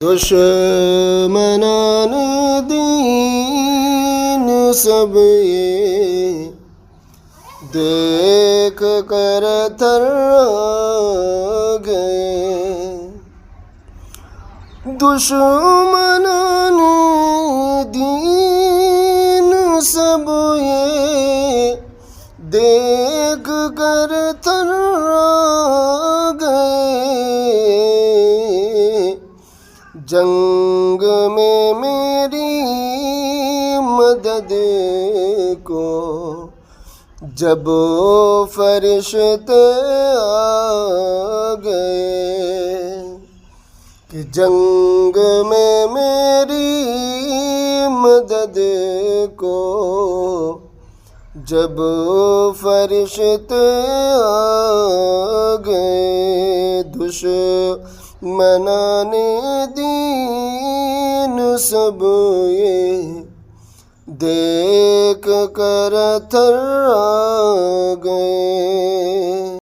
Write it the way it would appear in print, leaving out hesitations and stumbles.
دشمنان دین سب یہ دیکھ کر تھر گئے، دشمنان دین سب یہ دیکھ کر تھر گئے، جنگ میں میری مدد کو جب فرشتے آ گئے، کہ جنگ میں میری مدد کو جب فرشتے آ گئے، دشمنان دین سب یہ دیکھ کر تھر گئے۔